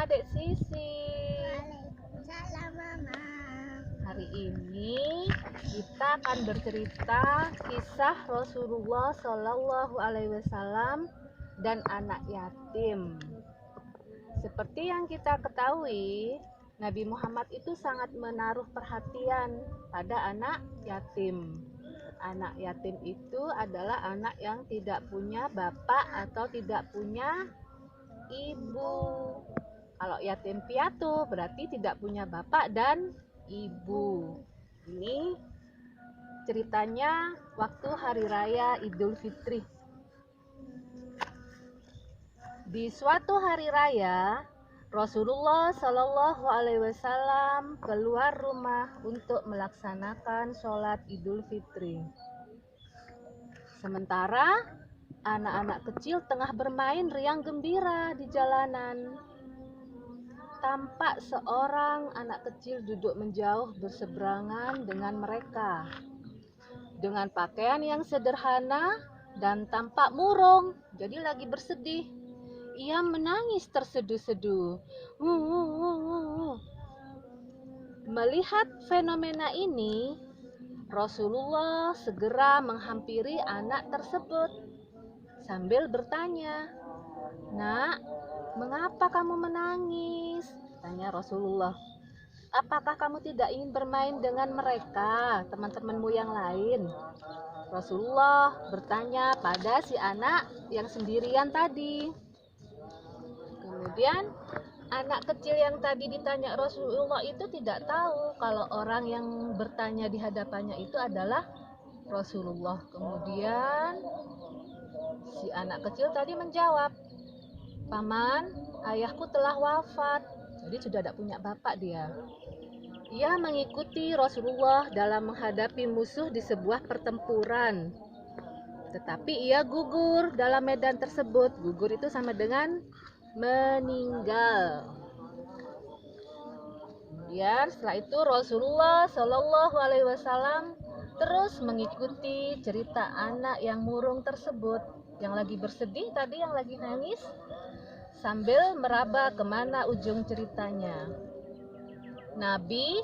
Adik Sisi. Waalaikumsalam Mama. Hari ini kita akan bercerita kisah Rasulullah Shallallahu Alaihi Wasallam dan anak yatim. Seperti yang kita ketahui, Nabi Muhammad itu sangat menaruh perhatian pada anak yatim. Anak yatim itu adalah anak yang tidak punya bapak atau tidak punya ibu. Kalau yatim piatu berarti tidak punya bapak dan ibu. Ini ceritanya waktu hari raya Idul Fitri. Di suatu hari raya, Rasulullah Shallallahu Alaihi Wasallam keluar rumah untuk melaksanakan sholat Idul Fitri. Sementara anak-anak kecil tengah bermain riang gembira di jalanan. Tampak seorang anak kecil duduk menjauh berseberangan dengan mereka. Dengan pakaian yang sederhana dan tampak murung, jadi lagi bersedih. Ia menangis terseduh-seduh. Melihat fenomena ini, Rasulullah segera menghampiri anak tersebut sambil bertanya, "Nak, mengapa kamu menangis?" tanya Rasulullah. "Apakah kamu tidak ingin bermain dengan mereka, teman-temanmu yang lain?" Rasulullah bertanya pada si anak yang sendirian tadi. Kemudian anak kecil yang tadi ditanya Rasulullah itu tidak tahu kalau orang yang bertanya di hadapannya itu adalah Rasulullah. Kemudian si anak kecil tadi menjawab, "Paman, ayahku telah wafat." Jadi sudah tidak punya bapak dia. Ia mengikuti Rasulullah dalam menghadapi musuh di sebuah pertempuran. Tetapi ia gugur dalam medan tersebut. Gugur itu sama dengan meninggal. Kemudian setelah itu Rasulullah Shallallahu Alaihi Wasallam terus mengikuti cerita anak yang murung tersebut, yang lagi bersedih tadi, yang lagi nangis, sambil meraba kemana ujung ceritanya. Nabi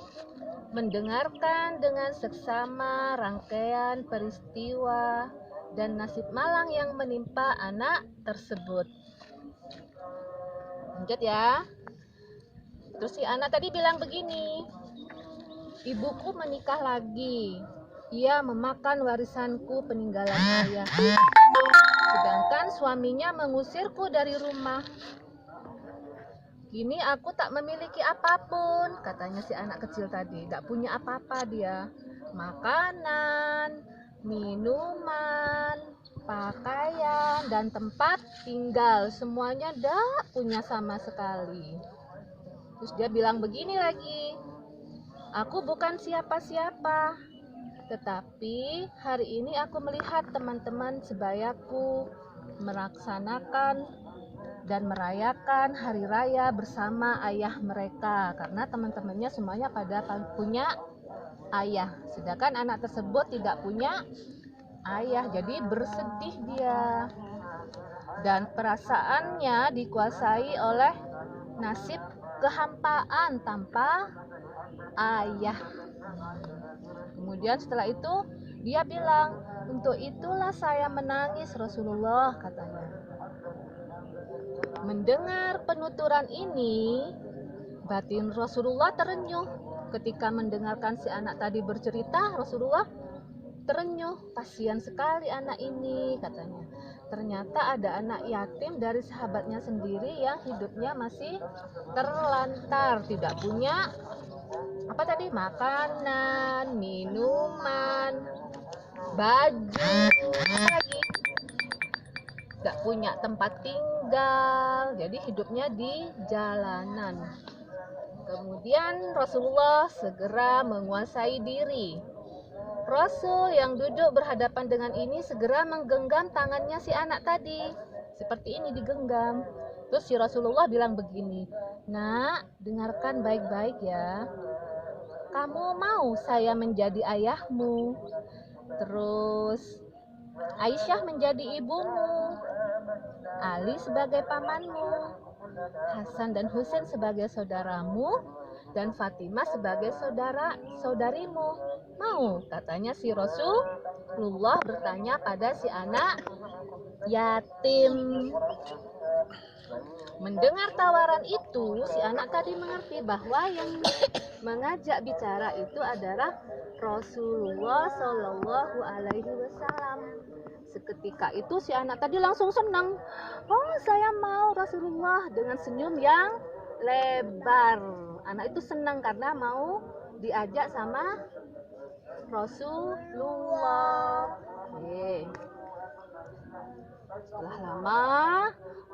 mendengarkan dengan seksama rangkaian peristiwa dan nasib malang yang menimpa anak tersebut. Lanjut ya. Terus si anak tadi bilang begini, "Ibuku menikah lagi. Ia memakan warisanku peninggalan ayah. Sedangkan suaminya mengusirku dari rumah. Kini aku tak memiliki apapun," katanya si anak kecil tadi. Tidak punya apa-apa dia. Makanan, minuman, pakaian, dan tempat tinggal. Semuanya tidak punya sama sekali. Terus dia bilang begini lagi, "Aku bukan siapa-siapa. Tetapi hari ini aku melihat teman-teman sebayaku melaksanakan dan merayakan hari raya bersama ayah mereka." Karena teman-temannya semuanya pada punya ayah, sedangkan anak tersebut tidak punya ayah, jadi bersedih dia. Dan perasaannya dikuasai oleh nasib kehampaan tanpa ayah. Kemudian setelah itu dia bilang, "Untuk itulah saya menangis Rasulullah," katanya. Mendengar penuturan ini, batin Rasulullah terenyuh. Ketika mendengarkan si anak tadi bercerita, Rasulullah terenyuh. "Kasihan sekali anak ini," katanya. Ternyata ada anak yatim dari sahabatnya sendiri yang hidupnya masih terlantar, tidak punya makanan, minuman, baju, lagi tidak punya tempat tinggal, jadi hidupnya di jalanan. Kemudian Rasulullah segera menguasai diri. Rasul yang duduk berhadapan dengan ini segera menggenggam tangannya si anak tadi. Seperti ini digenggam. Terus si Rasulullah bilang begini, "Nak, dengarkan baik-baik ya. Kamu mau saya menjadi ayahmu, terus Aisyah menjadi ibumu, Ali sebagai pamanmu, Hasan dan Husain sebagai saudaramu dan Fatimah sebagai saudarimu. Mau? Katanya si Rasulullah bertanya pada si anak yatim. Mendengar tawaran itu, si anak tadi mengerti bahwa yang mengajak bicara itu adalah Rasulullah Shallallahu Alaihi Wasallam. Seketika itu si anak tadi langsung senang. Oh, saya mau Rasulullah, dengan senyum yang lebar. Anak itu senang karena mau diajak sama Rasulullah. Setelah lama,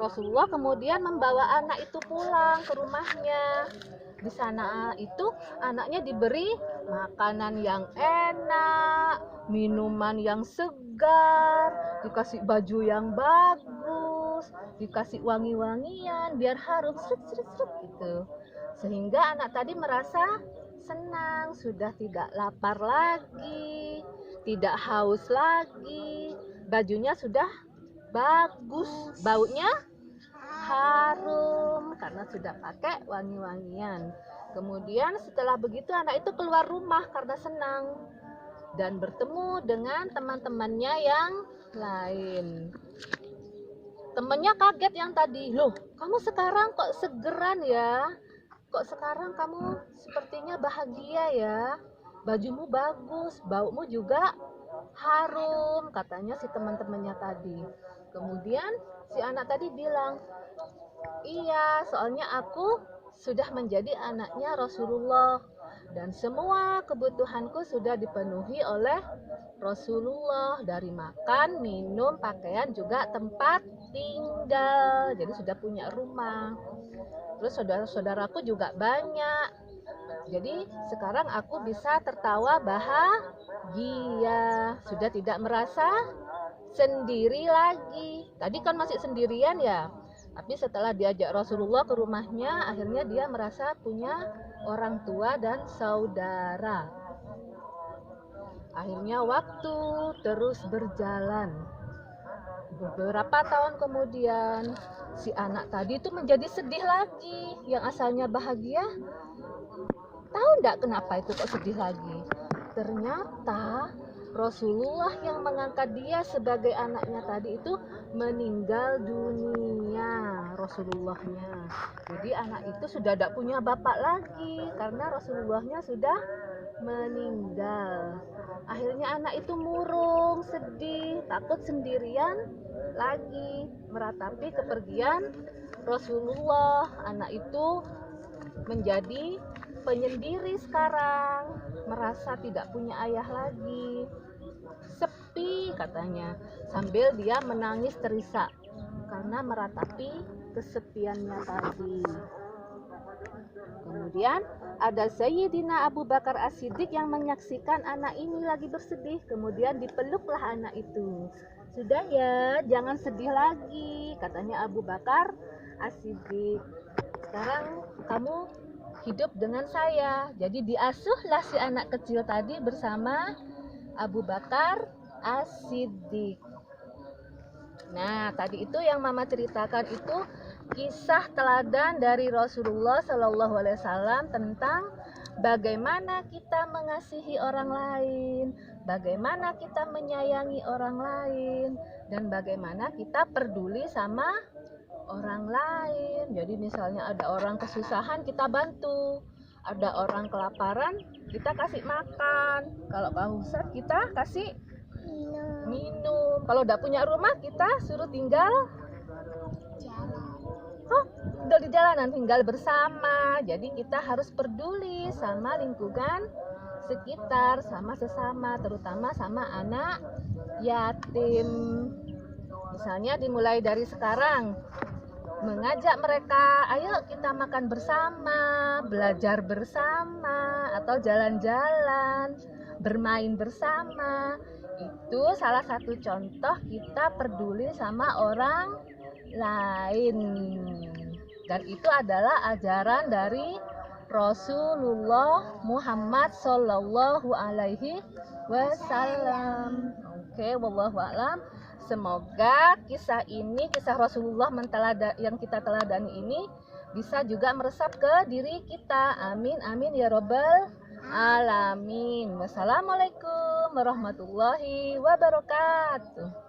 Rasulullah kemudian membawa anak itu pulang ke rumahnya. Di sana itu anaknya diberi makanan yang enak, minuman yang segar, dikasih baju yang bagus, dikasih wangi-wangian biar harum seret gitu. Sehingga anak tadi merasa senang, sudah tidak lapar lagi, tidak haus lagi, bajunya sudah bagus, baunya harum karena sudah pakai wangi-wangian. Kemudian setelah begitu anak itu keluar rumah karena senang dan bertemu dengan teman-temannya yang lain. Temannya kaget yang tadi, loh kamu sekarang kok segeran ya? Kok sekarang kamu sepertinya bahagia ya? Bajumu bagus, baumu juga harum, katanya si teman-temannya tadi. Kemudian si anak tadi bilang, iya, soalnya aku sudah menjadi anaknya Rasulullah dan semua kebutuhanku sudah dipenuhi oleh Rasulullah, dari makan, minum, pakaian, juga tempat tinggal. Jadi sudah punya rumah. Terus saudara-saudaraku juga banyak. Jadi sekarang aku bisa tertawa bahagia, sudah tidak merasa sendiri lagi. Tadi kan masih sendirian ya, tapi setelah diajak Rasulullah ke rumahnya, akhirnya dia merasa punya orang tua dan saudara. Akhirnya waktu terus berjalan. Beberapa tahun kemudian, si anak tadi itu menjadi sedih lagi. Yang asalnya bahagia, tahu enggak kenapa itu kok sedih lagi? Ternyata Rasulullah yang mengangkat dia sebagai anaknya tadi itu meninggal dunia, Rasulullahnya. Jadi anak itu sudah tidak punya bapak lagi karena Rasulullahnya sudah meninggal. Akhirnya anak itu murung, sedih, takut sendirian lagi meratapi kepergian Rasulullah. Anak itu menjadi penyendiri sekarang, merasa tidak punya ayah lagi, sepi katanya, sambil dia menangis terisak karena meratapi kesepiannya tadi. Kemudian ada Sayyidina Abu Bakar As-Siddiq yang menyaksikan anak ini lagi bersedih. Kemudian dipeluklah anak itu. Sudah ya, jangan sedih lagi, katanya Abu Bakar As-Siddiq. Sekarang kamu hidup dengan saya. Jadi diasuhlah si anak kecil tadi bersama Abu Bakar As-Siddiq. Nah, tadi itu yang Mama ceritakan itu kisah teladan dari Rasulullah Shallallahu Alaihi Wasallam tentang bagaimana kita mengasihi orang lain, bagaimana kita menyayangi orang lain, dan bagaimana kita peduli sama orang lain. Jadi misalnya ada orang kesusahan, kita bantu. Ada orang kelaparan, kita kasih makan. Kalau kehausan, kita kasih minum. Kalau udah punya rumah, kita suruh tinggal tinggal di jalanan, tinggal bersama. Jadi kita harus peduli sama lingkungan sekitar, sama sesama, terutama sama anak yatim. Misalnya dimulai dari sekarang, mengajak mereka, ayo kita makan bersama, belajar bersama, atau jalan-jalan, bermain bersama. Itu salah satu contoh kita peduli sama orang lain. Dan itu adalah ajaran dari Rasulullah Muhammad Sallallahu Alaihi Wasallam. Oke, wallahu a'lam. Semoga kisah ini, kisah Rasulullah yang kita teladani ini bisa juga meresap ke diri kita. Amin, amin ya robbal alamin. Wassalamualaikum warahmatullahi wabarakatuh.